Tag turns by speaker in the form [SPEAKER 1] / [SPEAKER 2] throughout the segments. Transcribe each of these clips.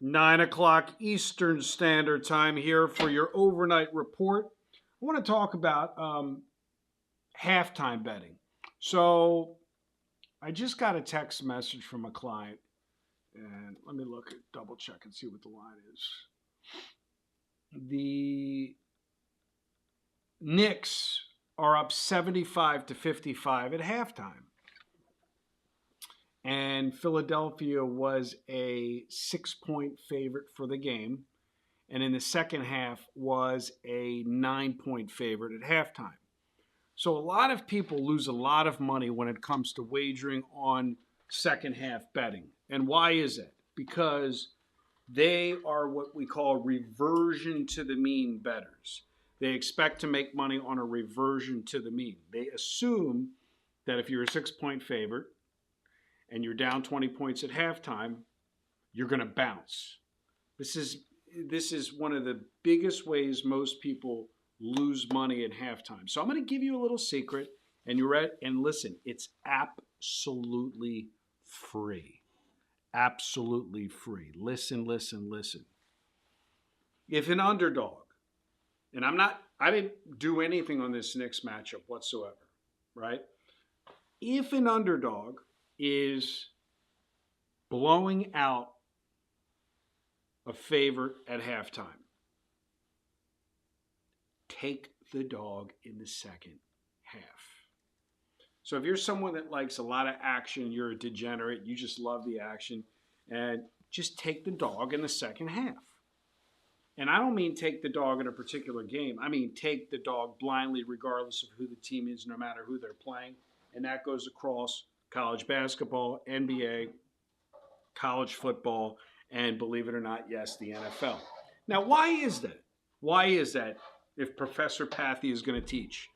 [SPEAKER 1] 9 o'clock Eastern Standard Time here for your overnight report. I want to talk about halftime betting. So I just got a text message from a client, and let me double check and see what the line is. The Knicks are up 75-55 at halftime. And Philadelphia was a 6-point favorite for the game. And in the second half was a 9-point favorite at halftime. So a lot of people lose a lot of money when it comes to wagering on second half betting. And why is it? Because they are what we call reversion to the mean bettors. They expect to make money on a reversion to the mean. They assume that if you're a 6-point favorite and you're down 20 points at halftime, you're going to bounce. This is one of the biggest ways most people lose money at halftime. So I'm going to give you a little secret, and you're ready. And listen, it's absolutely free. Absolutely free. Listen, listen, listen. If an underdog, and I didn't do anything on this Knicks matchup whatsoever, right? If an underdog is blowing out a favorite at halftime, take the dog in the second half. So if you're someone that likes a lot of action, you're a degenerate, you just love the action, and just take the dog in the second half. And I don't mean take the dog in a particular game. I mean take the dog blindly regardless of who the team is, no matter who they're playing. And that goes across college basketball, NBA, college football, and believe it or not, yes, the NFL. Now, why is that? Why is that if Professor Pathy is going to teach?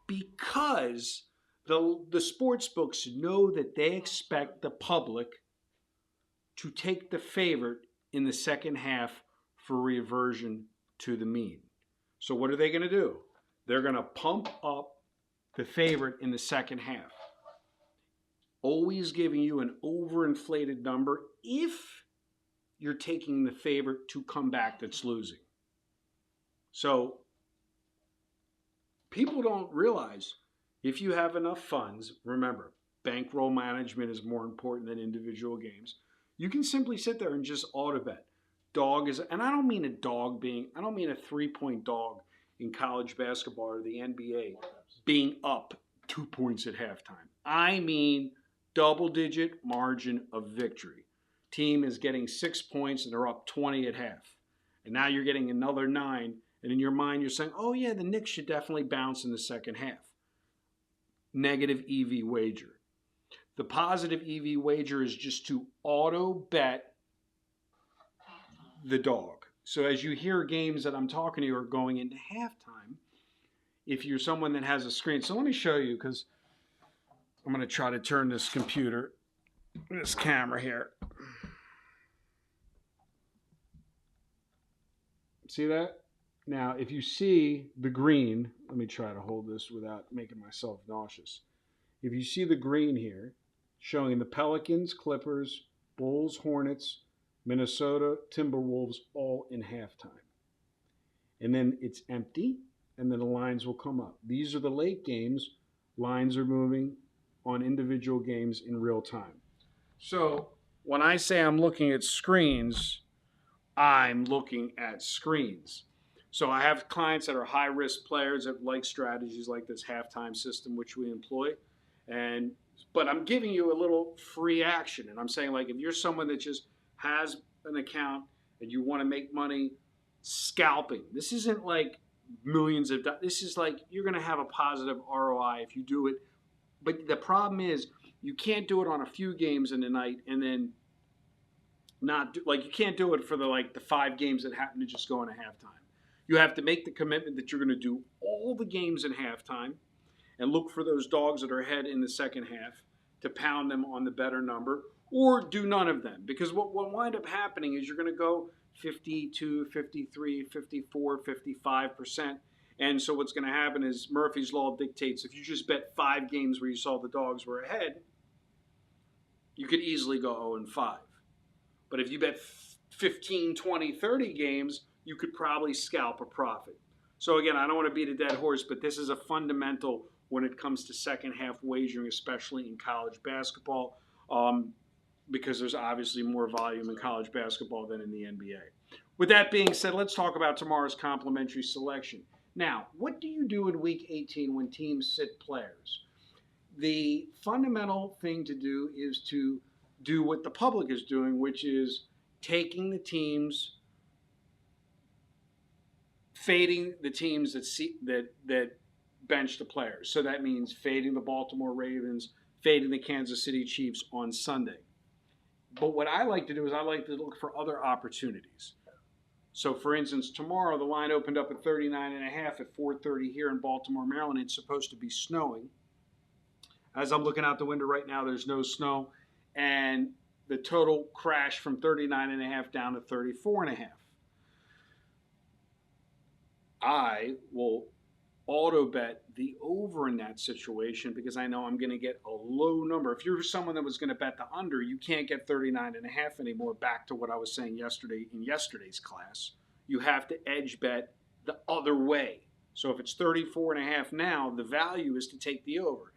[SPEAKER 1] Because the sports books know that they expect the public to take the favorite in the second half for reversion to the mean. So what are they going to do? They're going to pump up the favorite in the second half, always giving you an overinflated number if you're taking the favorite to come back that's losing. So people don't realize if you have enough funds, remember, bankroll management is more important than individual games. You can simply sit there and just auto bet. Dog is, and I don't mean I don't mean a 3-point dog in college basketball or the NBA being up 2 points at halftime. I mean double-digit margin of victory. Team is getting 6 points and they're up 20 at half. And now you're getting another 9, and in your mind you're saying, oh yeah, the Knicks should definitely bounce in the second half. Negative EV wager. The positive EV wager is just to auto bet the dog. So as you hear games that I'm talking to you are going into halftime, if you're someone that has a screen. So let me show you, because I'm going to try to turn this camera here. See that? Now, if you see the green, let me try to hold this without making myself nauseous. If you see the green here, showing the Pelicans, Clippers, Bulls, Hornets, Minnesota, Timberwolves, all in halftime. And then it's empty, and then the lines will come up. These are the late games. Lines are moving on individual games in real time. So when I say I'm looking at screens, I'm looking at screens. So I have clients that are high-risk players that like strategies like this halftime system, which we employ. But I'm giving you a little free action. And I'm saying, like, if you're someone that just has an account and you want to make money scalping, this isn't like millions of dollars. This is like you're going to have a positive ROI if you do it. But the problem is you can't do it on a few games in the night and then not do, like you can't do it for the 5 games that happen to just go into halftime. You have to make the commitment that you're going to do all the games in halftime and look for those dogs that are ahead in the second half to pound them on the better number, or do none of them. Because what will wind up happening is you're going to go 52, 53, 54, 55%. And so what's going to happen is Murphy's Law dictates if you just bet 5 games where you saw the dogs were ahead, you could easily go 0-5. But if you bet 15, 20, 30 games, you could probably scalp a profit. So again, I don't want to beat a dead horse, but this is a fundamental when it comes to second half wagering, especially in college basketball, because there's obviously more volume in college basketball than in the NBA. With that being said, let's talk about tomorrow's complimentary selection. Now, what do you do in Week 18 when teams sit players? The fundamental thing to do is to do what the public is doing, which is taking the teams, fading the teams that bench the players. So that means fading the Baltimore Ravens, fading the Kansas City Chiefs on Sunday. But what I like to do is I like to look for other opportunities. So, for instance, tomorrow the line opened up at 39.5 at 4:30 here in Baltimore, Maryland. It's supposed to be snowing. As I'm looking out the window right now, there's no snow. And the total crashed from 39.5 down to 34.5. I will auto bet the over in that situation because I know I'm going to get a low number. If you're someone that was going to bet the under, you can't get 39.5 anymore. Back to what I was saying yesterday in yesterday's class. You have to edge bet the other way. So if it's 34.5 now, the value is to take the over.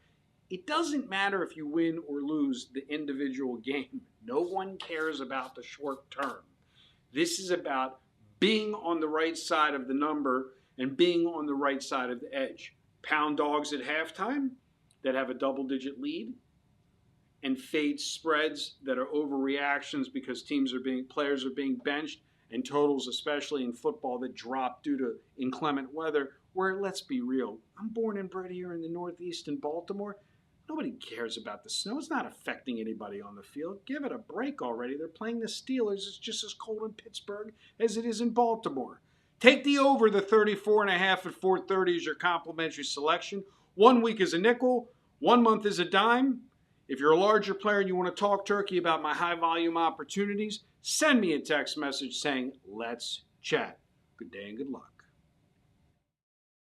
[SPEAKER 1] It doesn't matter if you win or lose the individual game. No one cares about the short term. This is about being on the right side of the number and being on the right side of the edge. Pound dogs at halftime that have a double-digit lead, and fade spreads that are overreactions because players are being benched, and totals, especially in football, that drop due to inclement weather. Where, let's be real, I'm born and bred here in the Northeast in Baltimore. Nobody cares about the snow. It's not affecting anybody on the field. Give it a break already. They're playing the Steelers. It's just as cold in Pittsburgh as it is in Baltimore. Take the over, the 34.5 at 4:30 is your complimentary selection. 1 week is a nickel. 1 month is a dime. If you're a larger player and you want to talk turkey about my high volume opportunities, send me a text message saying, let's chat. Good day and good luck.